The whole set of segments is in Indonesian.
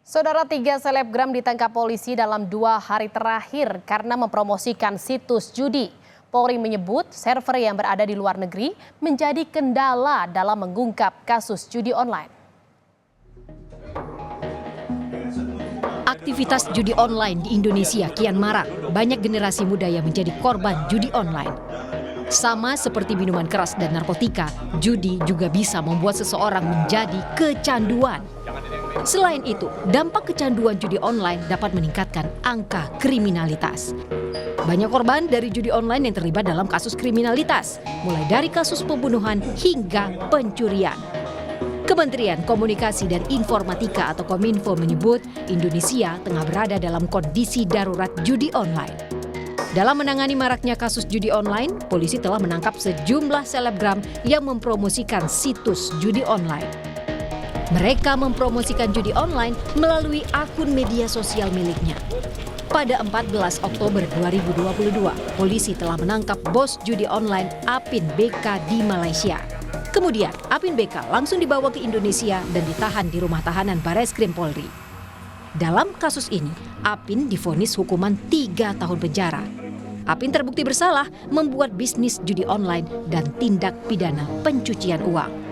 Saudara, tiga selebgram ditangkap polisi dalam 2 hari terakhir karena mempromosikan situs judi. Polri menyebut server yang berada di luar negeri menjadi kendala dalam mengungkap kasus judi online. Aktivitas judi online di Indonesia kian marak. Banyak generasi muda yang menjadi korban judi online. Sama seperti minuman keras dan narkotika, judi juga bisa membuat seseorang menjadi kecanduan. Selain itu, dampak kecanduan judi online dapat meningkatkan angka kriminalitas. Banyak korban dari judi online yang terlibat dalam kasus kriminalitas, mulai dari kasus pembunuhan hingga pencurian. Kementerian Komunikasi dan Informatika atau Kominfo menyebut Indonesia tengah berada dalam kondisi darurat judi online. Dalam menangani maraknya kasus judi online, polisi telah menangkap sejumlah selebgram yang mempromosikan situs judi online. Mereka mempromosikan judi online melalui akun media sosial miliknya. Pada 14 Oktober 2022, polisi telah menangkap bos judi online Apin BK di Malaysia. Kemudian, Apin BK langsung dibawa ke Indonesia dan ditahan di rumah tahanan Bareskrim Polri. Dalam kasus ini, Apin divonis hukuman 3 tahun penjara. Apin terbukti bersalah membuat bisnis judi online dan tindak pidana pencucian uang.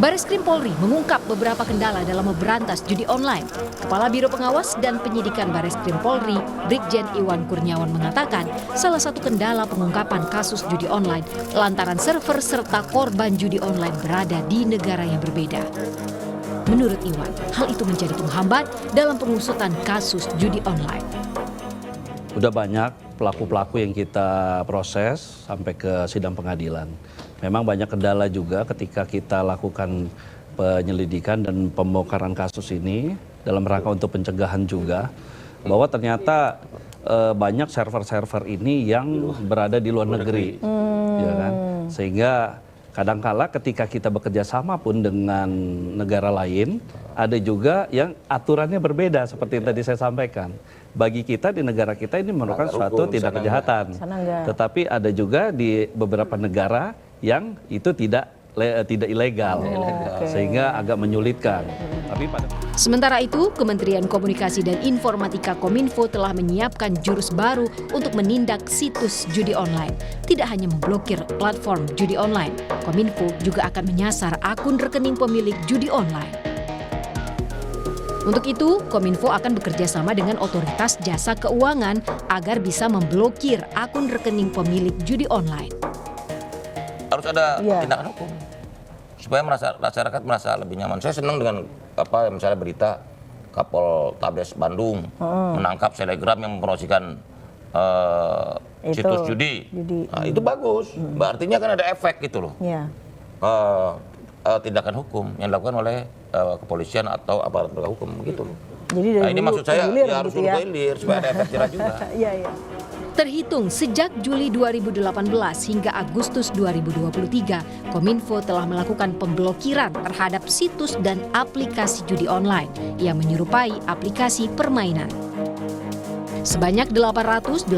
Bareskrim Polri mengungkap beberapa kendala dalam memberantas judi online. Kepala Biro Pengawas dan Penyidikan Bareskrim Polri, Brigjen Iwan Kurniawan mengatakan salah satu kendala pengungkapan kasus judi online lantaran server serta korban judi online berada di negara yang berbeda. Menurut Iwan, hal itu menjadi penghambat dalam pengusutan kasus judi online. Udah banyak pelaku-pelaku yang kita proses sampai ke sidang pengadilan. Memang banyak kendala juga ketika kita lakukan penyelidikan dan pembongkaran kasus ini dalam rangka untuk pencegahan juga, bahwa ternyata banyak server-server ini yang berada di luar negeri, ya kan? Sehingga kadangkala ketika kita bekerja sama pun dengan negara lain, ada juga yang aturannya berbeda seperti yang tadi saya sampaikan. Bagi kita di negara kita ini merupakan suatu tindak kejahatan. Tetapi ada juga di beberapa negara yang itu tidak ilegal, sehingga agak menyulitkan. Sementara itu, Kementerian Komunikasi dan Informatika Kominfo telah menyiapkan jurus baru untuk menindak situs judi online. Tidak hanya memblokir platform judi online, Kominfo juga akan menyasar akun rekening pemilik judi online. Untuk itu, Kominfo akan bekerja sama dengan otoritas jasa keuangan agar bisa memblokir akun rekening pemilik judi online. Harus ada tindakan hukum supaya masyarakat merasa lebih nyaman. Saya senang dengan misalnya berita Kapol Tabes Bandung menangkap selebgram yang mempromosikan situs judi. Nah, itu bagus. Artinya kan ada efek gitu loh. Tindakan hukum yang dilakukan oleh kepolisian atau aparat penegak hukum begitu loh. Jadi nah, ini maksud saya ya harus gitu hilir supaya ada efek jerah juga. Terhitung sejak Juli 2018 hingga Agustus 2023, Kominfo telah melakukan pemblokiran terhadap situs dan aplikasi judi online yang menyerupai aplikasi permainan. Sebanyak 886.719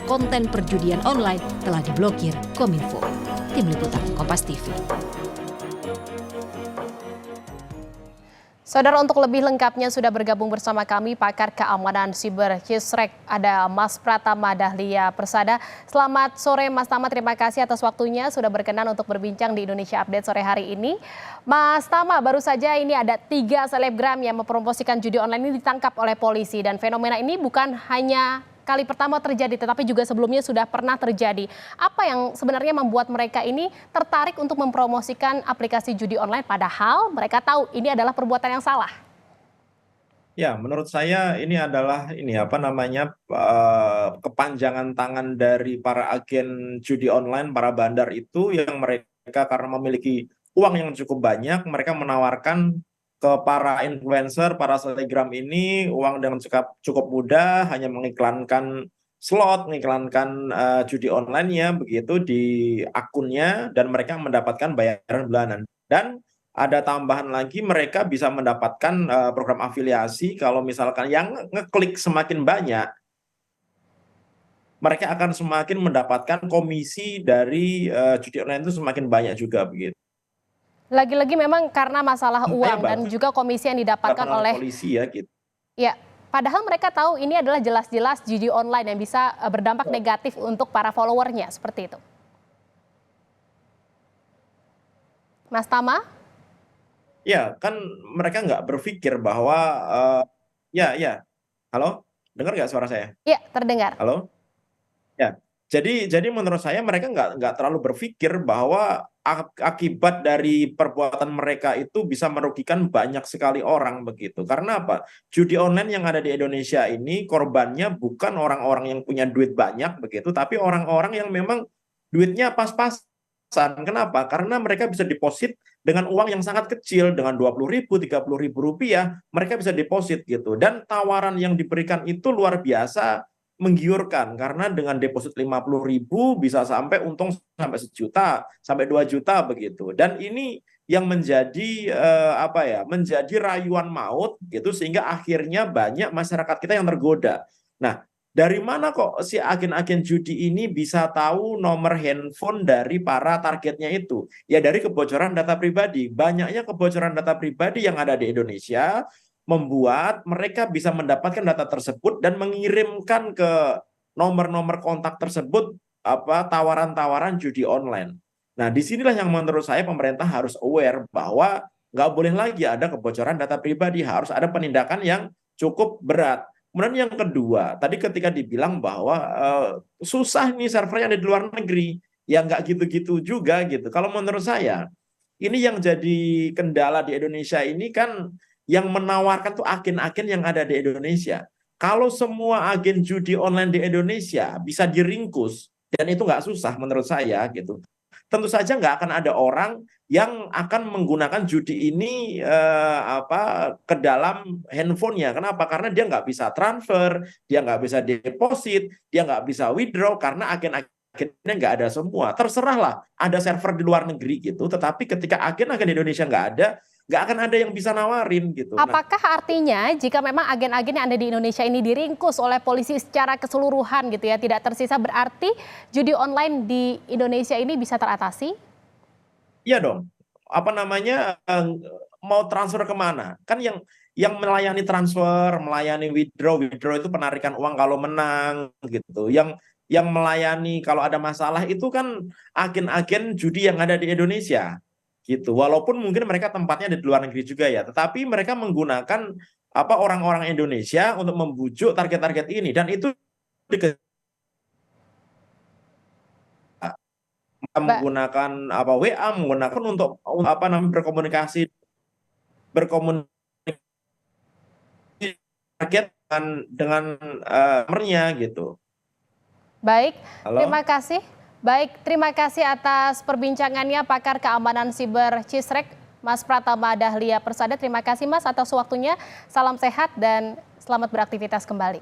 konten perjudian online telah diblokir Kominfo. Tim Liputan Kompas TV. Saudara, untuk lebih lengkapnya sudah bergabung bersama kami pakar keamanan siber Kisrek, ada Mas Pratama Dahlia Persada. Selamat sore Mas Tama, terima kasih atas waktunya sudah berkenan untuk berbincang di Indonesia Update sore hari ini. Mas Tama, baru saja ini ada 3 selebgram yang mempromosikan judi online ini ditangkap oleh polisi, dan fenomena ini bukan hanya kali pertama terjadi, tetapi juga sebelumnya sudah pernah terjadi. Apa yang sebenarnya membuat mereka ini tertarik untuk mempromosikan aplikasi judi online padahal mereka tahu ini adalah perbuatan yang salah? Ya, menurut saya ini adalah kepanjangan tangan dari para agen judi online, para bandar itu yang mereka karena memiliki uang yang cukup banyak, mereka menawarkan ke para influencer, para selebgram ini uang dengan cukup mudah, hanya mengiklankan slot, mengiklankan judi online-nya begitu di akunnya, dan mereka mendapatkan bayaran bulanan. Dan ada tambahan lagi, mereka bisa mendapatkan program afiliasi. Kalau misalkan yang ngeklik semakin banyak, mereka akan semakin mendapatkan komisi dari judi online itu semakin banyak juga begitu. Lagi-lagi memang karena masalah uang dan bagus juga komisi yang didapatkan dilakukan oleh oleh polisi ya gitu. ya, padahal mereka tahu ini adalah jelas-jelas judi online yang bisa berdampak negatif untuk para followernya, seperti itu. Mas Tama? Ya, kan mereka nggak berpikir bahwa ya, halo, dengar nggak suara saya? Iya, terdengar. Halo, ya. Jadi menurut saya mereka nggak terlalu berpikir bahwa akibat dari perbuatan mereka itu bisa merugikan banyak sekali orang begitu. Karena apa? Judi online yang ada di Indonesia ini korbannya bukan orang-orang yang punya duit banyak begitu, tapi orang-orang yang memang duitnya pas-pasan. Kenapa? Karena mereka bisa deposit dengan uang yang sangat kecil, dengan 20.000, 30.000 rupiah, mereka bisa deposit gitu. Dan tawaran yang diberikan itu luar biasa menggiurkan, karena dengan deposit 50.000 bisa sampai untung sampai 1 juta, sampai 2 juta begitu. Dan ini yang menjadi menjadi rayuan maut gitu, sehingga akhirnya banyak masyarakat kita yang tergoda. Nah, dari mana kok si agen-agen judi ini bisa tahu nomor handphone dari para targetnya itu? Ya dari kebocoran data pribadi. Banyaknya kebocoran data pribadi yang ada di Indonesia membuat mereka bisa mendapatkan data tersebut dan mengirimkan ke nomor-nomor kontak tersebut tawaran-tawaran judi online. Nah, disinilah yang menurut saya pemerintah harus aware bahwa nggak boleh lagi ada kebocoran data pribadi, harus ada penindakan yang cukup berat. Kemudian yang kedua, tadi ketika dibilang bahwa susah nih server yang ada di luar negeri, ya nggak gitu-gitu juga gitu. Kalau menurut saya, ini yang jadi kendala di Indonesia ini kan yang menawarkan tuh agen-agen yang ada di Indonesia. Kalau semua agen judi online di Indonesia bisa diringkus, dan itu nggak susah menurut saya gitu, tentu saja nggak akan ada orang yang akan menggunakan judi ini ke dalam handphonenya. Kenapa? Karena dia nggak bisa transfer, dia nggak bisa deposit, dia nggak bisa withdraw karena agen-agennya nggak ada semua. Terserahlah ada server di luar negeri gitu, tetapi ketika agen-agen di Indonesia nggak akan ada yang bisa nawarin gitu. Nah, Apakah artinya jika memang agen-agen yang ada di Indonesia ini diringkus oleh polisi secara keseluruhan gitu ya, tidak tersisa, berarti judi online di Indonesia ini bisa teratasi? iya dong. Mau transfer kemana? Kan yang melayani transfer, melayani withdraw itu penarikan uang kalau menang gitu. Yang melayani kalau ada masalah itu kan agen-agen judi yang ada di Indonesia gitu. Walaupun mungkin mereka tempatnya di luar negeri juga ya, tetapi mereka menggunakan orang-orang Indonesia untuk membujuk target-target ini, dan itu menggunakan WA, menggunakan untuk berkomunikasi target dengan nomornya gitu. Baik, Halo. terima kasih. Baik, terima kasih atas perbincangannya pakar keamanan siber Cisrek, Mas Pratama Dahlia Persada. Terima kasih Mas atas waktunya. Salam sehat dan selamat beraktivitas kembali.